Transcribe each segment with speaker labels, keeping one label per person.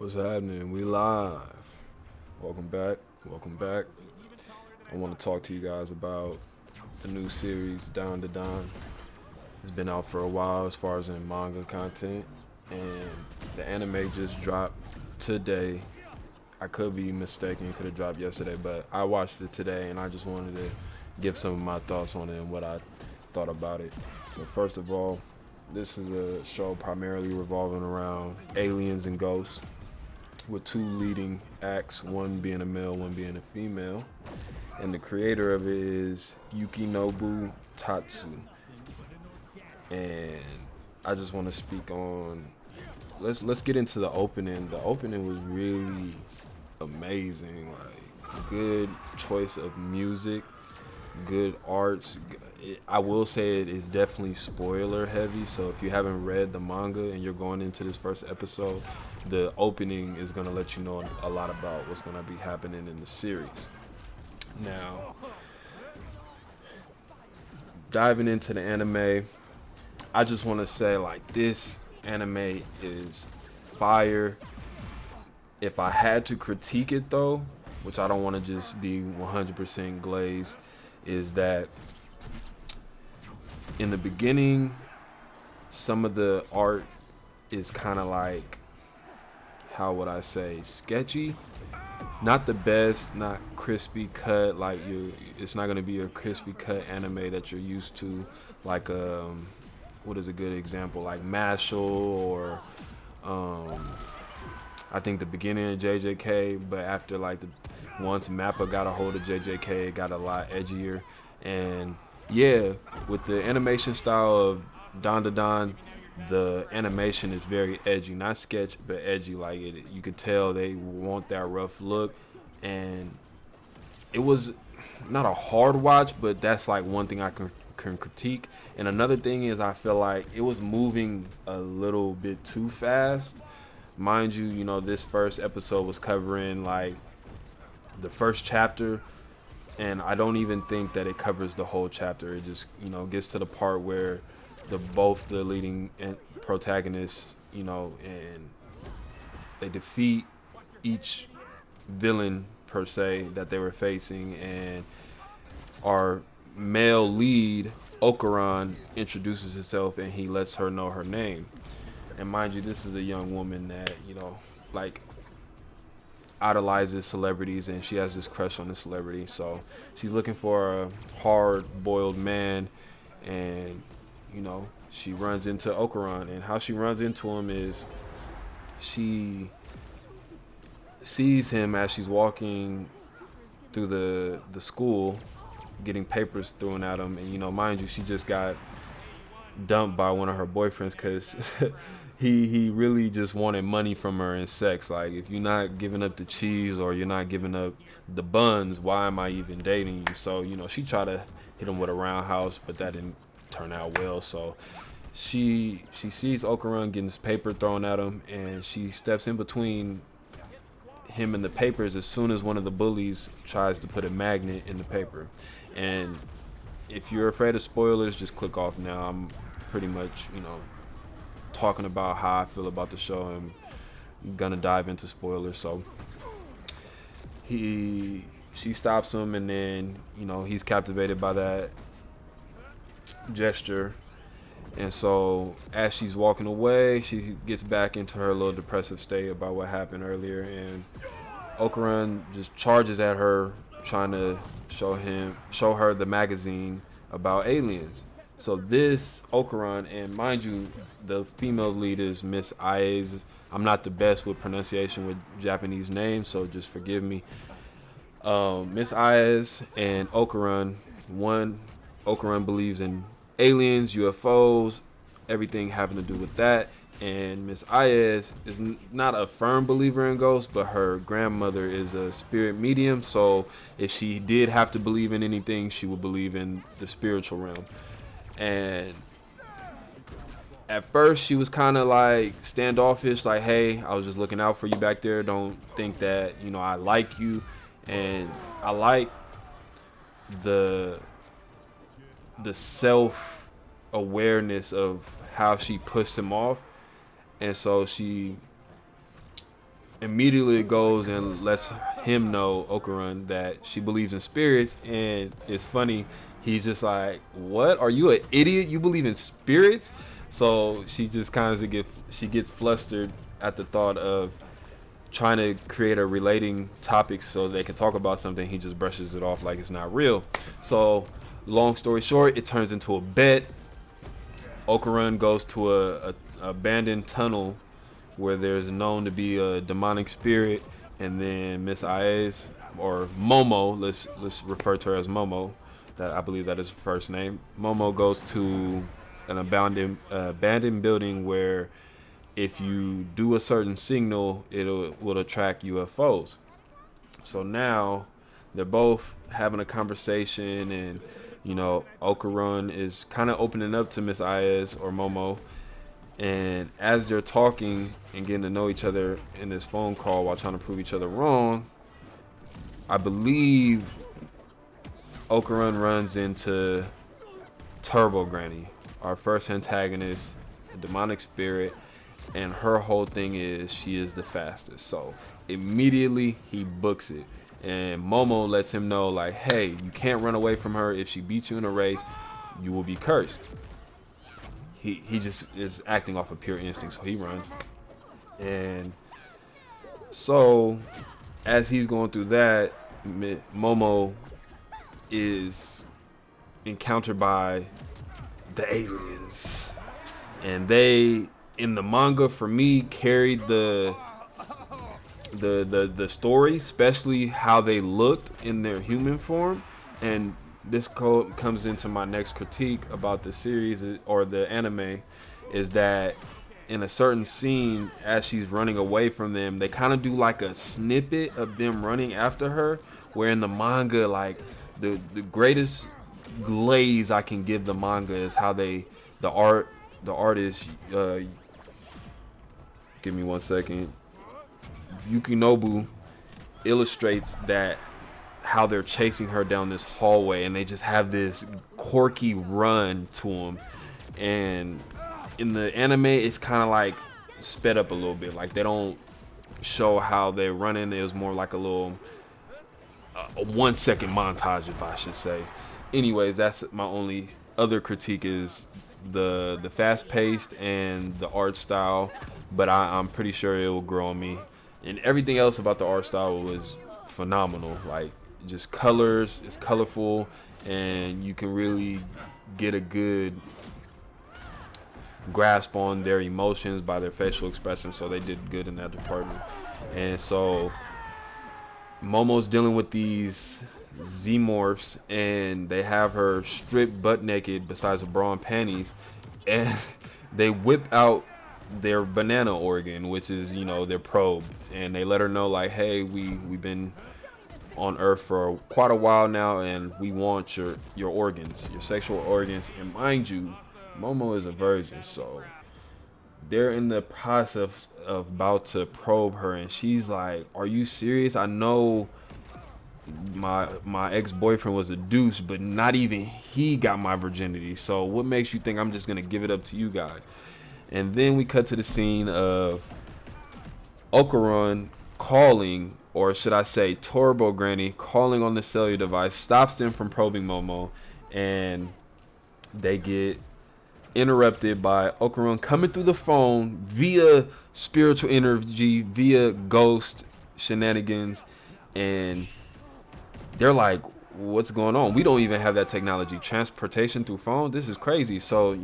Speaker 1: What's happening? We live. Welcome back. Welcome back. I want to talk to you guys about the new series DanDaDan. It's been out for a while as far as in manga content, and the anime just dropped today. I could be mistaken; it could have dropped yesterday, but I watched it today, and I just wanted to give some of my thoughts on it and what I thought about it. So first of all, this is a show primarily revolving around aliens and ghosts, with two leading acts, one being a male, one being a female. And the creator of it is Yukinobu Tatsu. And I just want to speak on let's get into the opening. The opening was really amazing. Like good choice of music, good arts. I will say it is definitely spoiler heavy. So if you haven't read the manga and you're going into this first episode, the opening is going to let you know a lot about what's going to be happening in the series. Now, diving into the anime, I just want to say like this anime is fire. If I had to critique it though, which I don't want to just be 100% glazed, is that in the beginning, some of the art is kind of like, how would I say, sketchy. Not the best, not crispy cut. Like it's not gonna be a crispy cut anime that you're used to. Like what is a good example? Like Mashal or um, I think the beginning of JJK. But after like once Mappa got a hold of JJK, it got a lot edgier. And yeah, with the animation style of DanDaDan, the animation is very edgy, not sketch, but edgy. Like you could tell they want that rough look, and it was not a hard watch, but that's like one thing I can critique. And another thing is I feel like it was moving a little bit too fast. Mind you, this first episode was covering like the first chapter, and I don't even think that it covers the whole chapter. It just gets to the part where both the leading protagonists, and they defeat each villain per se that they were facing, and our male lead Okuran introduces himself and he lets her know her name. And mind you, this is a young woman that like idolizes celebrities, and she has this crush on the celebrity. So she's looking for a hard-boiled man, and she runs into Okuran. And how she runs into him is she sees him as she's walking through the school, getting papers thrown at him. And mind you, she just got dumped by one of her boyfriends because he really just wanted money from her and sex. Like, if you're not giving up the cheese or you're not giving up the buns, why am I even dating you? So she tried to hit him with a roundhouse, but that didn't turn out well. So she sees Okuran getting his paper thrown at him, and she steps in between him and the papers as soon as one of the bullies tries to put a magnet in the paper. And if you're afraid of spoilers, just click off now. I'm pretty much talking about how I feel about the show, and I'm gonna dive into spoilers. So she stops him, and then he's captivated by that gesture. And so as she's walking away, she gets back into her little depressive state about what happened earlier, and Okuran just charges at her, trying to show her the magazine about aliens. So this Okuran, and mind you, the female lead is Miss Aiz. I'm not the best with pronunciation with Japanese names, so just forgive me. Miss Aiz and Okuran. Okuran believes in aliens, UFOs, everything having to do with that. And Miss Aiz is not a firm believer in ghosts, but her grandmother is a spirit medium. So if she did have to believe in anything, she would believe in the spiritual realm. And at first she was kind of like standoffish, like, hey, I was just looking out for you back there. Don't think that, I like you. And I like the self awareness of how she pushed him off. And so she immediately goes and lets him know, Okarun, that she believes in spirits. And it's funny, he's just like, what, are you an idiot, you believe in spirits? So she just kind of gets flustered at the thought of trying to create a relating topic so they can talk about something. He just brushes it off like it's not real. So long story short, it turns into a bet. Okarun goes to a abandoned tunnel where there's known to be a demonic spirit, and then Miss Aes, or Momo, let's refer to her as Momo, that I believe that is her first name. Momo goes to an abandoned building where if you do a certain signal, it will attract UFOs. So now they're both having a conversation, and Okarun is kind of opening up to Miss Aes, or Momo. And as they're talking and getting to know each other in this phone call while trying to prove each other wrong, I believe Okarun runs into Turbo Granny, our first antagonist, a demonic spirit, and her whole thing is she is the fastest. So immediately he books it, and Momo lets him know, like, hey, you can't run away from her. If she beats you in a race, you will be cursed. He just is acting off of pure instinct, so he runs. And so as he's going through that, Momo is encountered by the aliens, and they, in the manga, for me, carried the story, especially how they looked in their human form. And this comes into my next critique about the series, or the anime, is that in a certain scene, as she's running away from them, they kind of do like a snippet of them running after her, where in the manga, like, the greatest glaze I can give the manga is how the artist, give me 1 second, Yukinobu illustrates that, how they're chasing her down this hallway, and they just have this quirky run to them. And in the anime, it's kind of like sped up a little bit. Like, they don't show how they're running. It was more like a little a 1 second montage, if I should say. Anyways, that's my only other critique, is the fast paced and the art style, but I'm pretty sure it will grow on me. And everything else about the art style was phenomenal. Like, just colors, it's colorful, and you can really get a good grasp on their emotions by their facial expressions. So they did good in that department. And so Momo's dealing with these Xenomorphs, and they have her stripped butt naked besides a bra and panties, and they whip out their banana organ, which is, their probe, and they let her know, like, hey, we've been on Earth for quite a while now, and we want your organs, your sexual organs. And mind you, Momo is a virgin, so they're in the process of about to probe her, and she's like, are you serious? I know my ex-boyfriend was a douche, but not even he got my virginity, so what makes you think I'm just gonna give it up to you guys? And then we cut to the scene of Okarun calling, or should I say Turbo Granny calling on the cellular device, stops them from probing Momo, and they get interrupted by Okarun coming through the phone via spiritual energy, via ghost shenanigans, and they're like, what's going on? We don't even have that technology. Transportation through phone? This is crazy. So,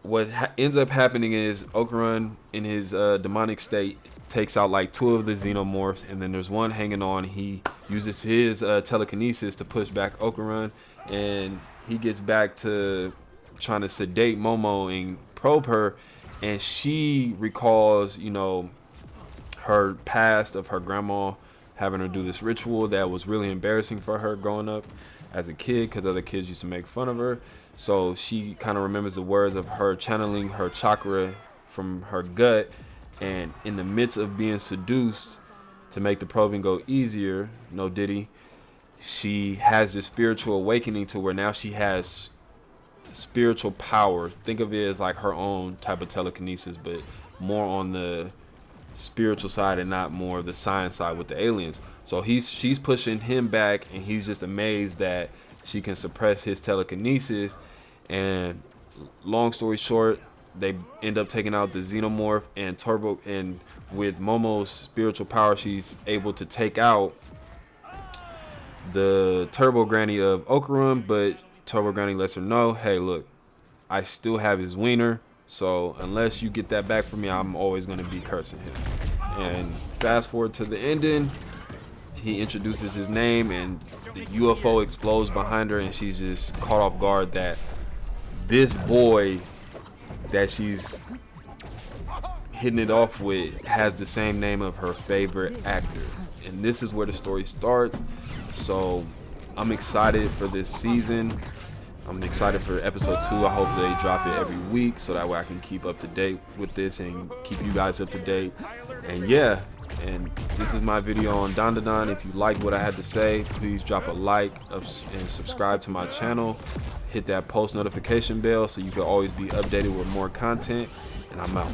Speaker 1: what ends up happening is Okarun, in his demonic state, takes out like 2 of the Xenomorphs, and then there's one hanging on. He uses his telekinesis to push back Okarun, and he gets back to trying to sedate Momo and probe her, and she recalls, her past of her grandma having her do this ritual that was really embarrassing for her growing up as a kid, because other kids used to make fun of her. So she kind of remembers the words of her channeling her chakra from her gut, and in the midst of being seduced to make the probing go easier, no diddy, she has this spiritual awakening to where now she has spiritual power. Think of it as like her own type of telekinesis, but more on the spiritual side and not more of the science side with the aliens. So she's pushing him back, and he's just amazed that she can suppress his telekinesis. And long story short, they end up taking out the xenomorph and Turbo, and with Momo's spiritual power, she's able to take out the Turbo Granny of Okarum, but Turbo Granny lets her know, hey, look, I still have his wiener, so unless you get that back from me, I'm always going to be cursing him. And fast forward to the ending, he introduces his name, and the UFO explodes behind her, and she's just caught off guard that this boy that she's hitting it off with has the same name of her favorite actor. And this is where the story starts. So I'm excited for this season. I'm excited for episode 2. I hope they drop it every week so that way I can keep up to date with this and keep you guys up to date. And yeah, and this is my video on DanDaDan. If you like what I had to say, please drop a like and subscribe to my channel. Hit that post notification bell so you can always be updated with more content. And I'm out.